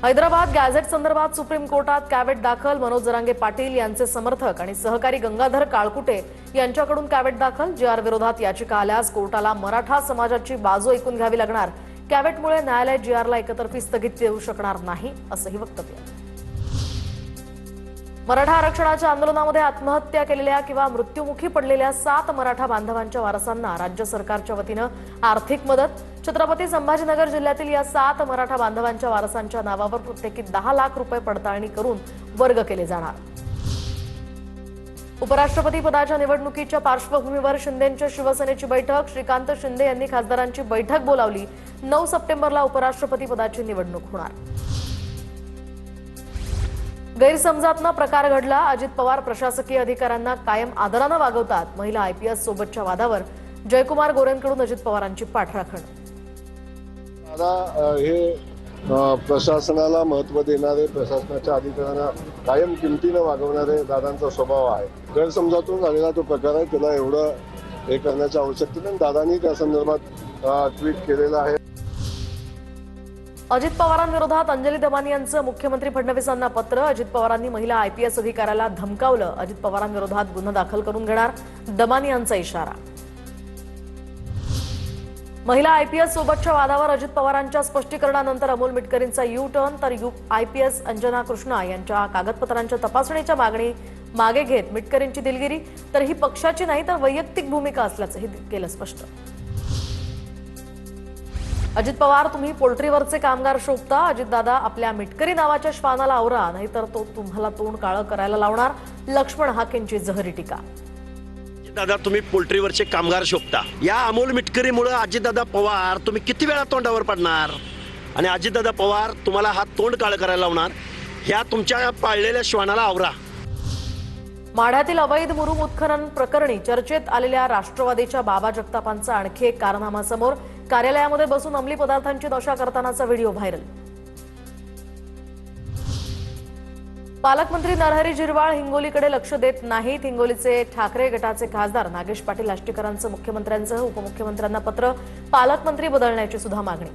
Hyderabad gadget संदर्भात supreme कोर्टात caveat दाखल। मनोज जरांगे पाटील यांचे समर्थक आणि सहकारी गंगाधर काळकुटे यांच्याकडून कॅव्हेट दाखल। जीआर विरोधात याचिका आल्यास कोर्टाला मराठा समाजाची बाजू ऐकून घ्यावी लागणार। कॅव्हेटमुळे न्यायालय जीआरला एकतर्फी स्थगित देऊ शकणार नाही असंही वक्तव्य। मराठा आरक्षणाच्या आंदोलनामध्ये आत्महत्या केलेल्या किंवा मृत्युमुखी पडलेल्या 7 मराठा बांधवांच्या वारसांना राज्य सरकारच्या वतीनं आर्थिक मदत। छत्रपती संभाजीनगर जिल्ह्यातील या 7 मराठा बांधवांच्या वारसांच्या नावावर प्रत्येकी 10 लाख रुपये पडताळणी करून वर्ग केले जाणार। उपराष्ट्रपती पदाच्या निवडणुकीच्या पार्श्वभूमीवर शिंदेंच्या शिवसेनेची बैठक। श्रीकांत शिंदे यांनी खासदारांची बैठक बोलावली। 9 सप्टेंबरला उपराष्ट्रपती पदाची निवडणूक होणार। गैरसमजातनं प्रकार घडला। अजित पवार प्रशासकीय अधिकाऱ्यांना कायम आदरानं वागवतात। महिला आयपीएस सोबतच्या वादावर जयकुमार गोरेंकडून अजित पवारांची पाठराखण। दादा हे प्रशासनाला महत्त्व देणारे, प्रशासनाच्या अधिकाऱ्यांना कायम किमतीनं वागवणारे दादांचा स्वभाव आहे। गैरसमजातून झालेला तो प्रकार आहे, त्याला एवढं हे करण्याची आवश्यकता नाही। दादांनी त्या संदर्भात ट्विट केलेलं आहे। अजित पवारांविरोधात अंजली दमानी यांचं मुख्यमंत्री फडणवीसांना पत्र। अजित पवारांनी महिला आयपीएस अधिकाऱ्याला धमकावलं। अजित पवारांविरोधात गुन्हा दाखल करून घेणार, दमानी यांचा इशारा। महिला आयपीएस सोबतच्या वादावर अजित पवारांच्या स्पष्टीकरणानंतर अमोल मिटकरींचा यू टर्न। तर आयपीएस अंजना कृष्णा यांच्या कागदपत्रांच्या तपासणीच्या मागे घेत मिटकरींची दिलगिरी। तर ही पक्षाची नाही तर वैयक्तिक भूमिका असल्याचंही केलं स्पष्ट। अजित पवार, तुम्ही पोल्ट्रीवरचे कामगार शोभता। अजितदादा, आपल्या मिटकरी नावाच्या श्वानाला आवरा, नाहीतर तो तुम्हाला तोंड काळं करायला लावणार। लक्ष्मण हाकेंची जहरी टीका। दादा, तुम्ही पोल्ट्रीवरचे कामगार शोभता। या अमोल मिटकरीमुळे अजितदादा पवार तुम्ही किती वेळा तोंडावर पडणार आणि अजितदादा पवार तुम्हाला हा तोंड काळं करायला लावणार। ह्या तुमच्या पाळलेल्या श्वानाला आवरा। माढ्यातील अवैध मुरुम उत्खनन प्रकरणी चर्चेत आलेल्या राष्ट्रवादीच्या बाबा जगतापांचा आणखी एक कारनामा समोर। कार्यालयामध्ये बसून अंमली पदार्थांची नशा करतानाचा व्हिडिओ व्हायरल। पालकमंत्री नरहरी झिरवाळ हिंगोलीकडे लक्ष देत नाहीत। हिंगोलीचे ठाकरे गटाचे खासदार नागेश पाटील आष्टीकरांचं मुख्यमंत्र्यांसह उपमुख्यमंत्र्यांना पत्र। पालकमंत्री बदलण्याची सुद्धा मागणी।